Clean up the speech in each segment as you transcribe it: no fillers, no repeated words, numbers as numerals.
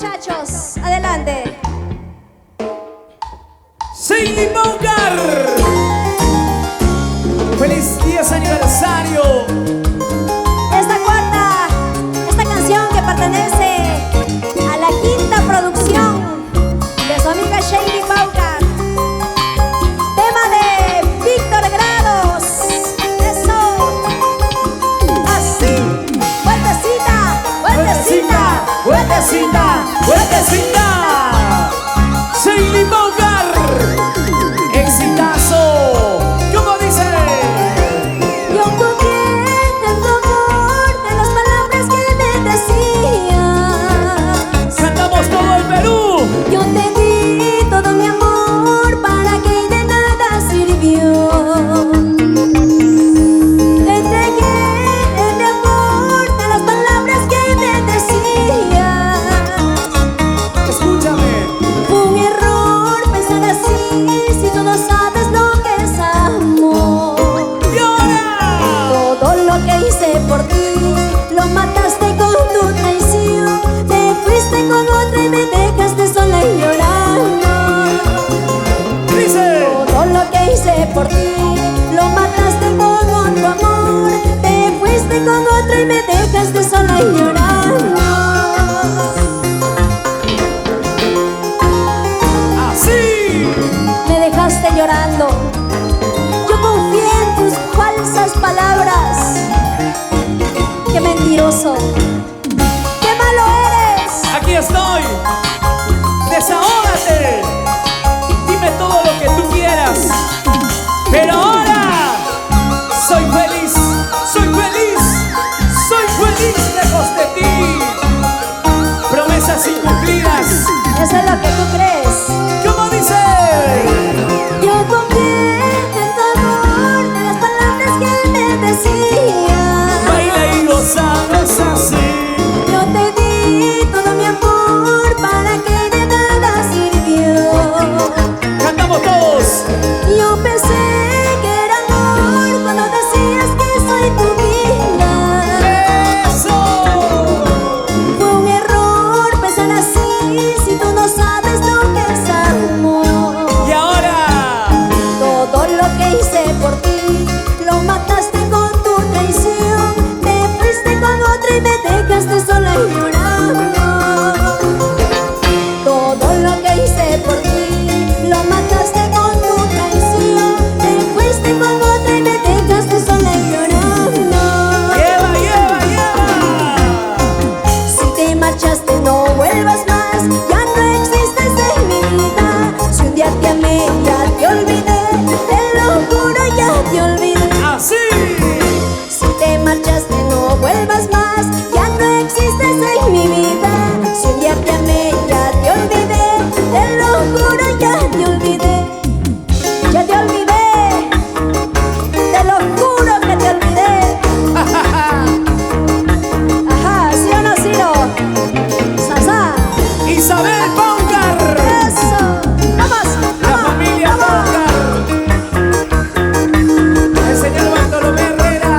muchachos, adelante. Seinli Boucar, feliz 10 aniversario. Esta canción que pertenece a la quinta producción de su amiga Seinli Boucar. Tema de Víctor Grados. Eso. Así. Vueltecita, vueltecita, Vueltecita, vueltecita. Seinli Boucar, exitazo. ¿Cómo dice? Yo confié en tu amor, en las palabras que me decías. Cantamos todo el Perú. Yo te di todo mi amor, para que de nada sirvió. Te entregué en mi amor, de las palabras que me decías. Escúchame. Fue un error pensar así, si tú no sabes lo que es amor. Y ahora, Todo lo que hice por ti, lo mataste con tu traición. Te fuiste con otra y me dejaste sola y llorando. dice. Todo lo que hice por ti, lo mataste con otro amor. Te fuiste con otra y me dejaste sola y llorando. Así. Me dejaste llorando. Yo confié en tus falsas palabras. Qué mentiroso, qué malo eres. Aquí estoy. Desahógate. Dime todo lo que tú quieras. Pero ahora soy feliz, soy feliz, soy feliz lejos de ti. Promesas incumplidas. Eso es lo que tú crees. ¿Cómo dice? Yo confié en tu amor, en las palabras que me decías. Baila y goza, no es así. Yo te di todo mi amor, para que de nada sirvió. Cantamos todos. Yo pensé que era amor cuando decías que soy tu vida. Eso. Fue un error pensar así, si tú no sabes lo que es amor. Y ahora, Todo lo que hice por ti, lo mataste con tu traición. Te fuiste con otra y me dejaste sola y llorando. Todo lo que hice por ti, lo mataste con tu traición. Te fuiste con otra y me dejaste sola y llorando. lleva, lleva, lleva. Si te marchaste no vuelvas más, ya no existes en mi vida. Si un día te amé ya te olvidé, te lo juro ya te olvidé. Así. Si te marchaste no vuelvas más, ya no existes en mi vida. Si un día te amé ya te olvidé, te lo juro ya te olvidé. Ya te olvidé, te lo juro que te olvidé. Ajá, ¿sí o no, Ciro? Sasa. Isabel Boucar. Eso. Vamos, La vamos, familia vamos. Boucar. El señor Bartolomé Herrera.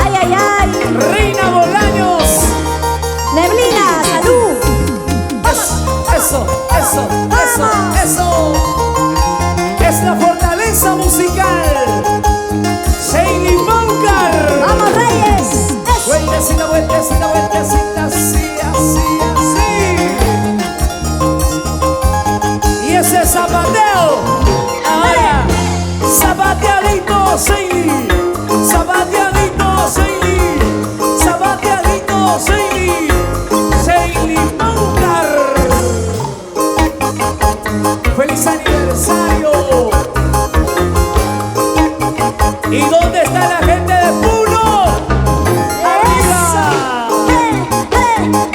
Ay, ay, ay. Reina Bolaños. Neblina, salud. Eso, eso, eso, eso. Es la fortaleza musical. Seinli Boucar. Vamos, Reyes. Eso. Vueltecita, vueltecita, vueltecita, así, así, así. Y ese zapateo. Ahora, zapateadito, Seinli. Zapateadito, Seinli. Zapateadito, Seinli. Seinli Boucar. ¡Feliz aniversario! ¿Y dónde está la gente de Puno? ¡Arriba!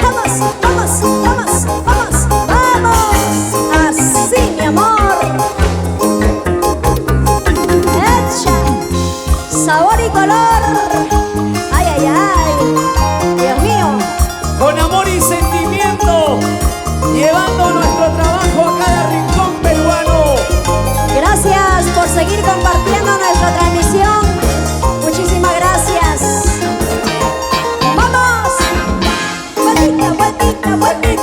Vamos, vamos, vamos, vamos, vamos. Así, mi amor. Echa. Sabor y color. Ay, ay, ay. Dios mío. Con amor y sentimiento, llevando nuestro trabajo a cada rincón peruano. Gracias por seguir compartiendo nuestra transmisión. Muchísimas gracias. ¡Vamos! ¡Vueltita, vueltita, vueltita!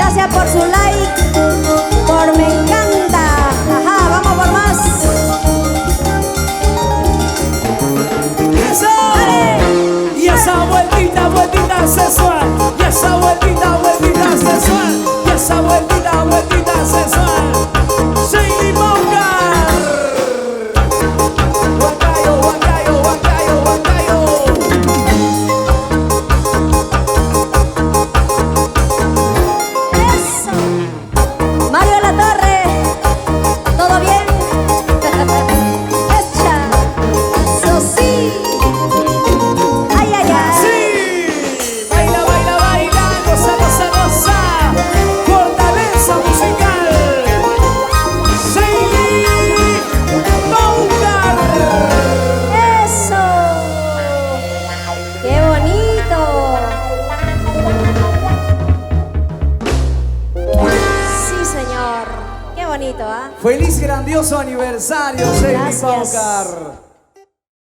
Gracias por su like, por me encanta. Ajá, vamos por más. ¡Eso! ¡Dale! Y esa vueltita, vueltita sensual. Y esa vueltita, vueltita sensual. Y esa vueltita, vueltita sensual. Shady Bogart. Huancayo, Huancayo, Huancayo, Huancayo. Eso. Mario La Torre, ¿todo bien? Echa. Eso sí. Ay, ay, ay. Sí, baila, baila, baila, goza, goza, goza. Fortaleza musical. Shady Bogart. Eso. Qué bonito. Sí, señor. Qué bonito, ¿ah? Feliz grandioso aniversario, Shady Gracias. Bogart.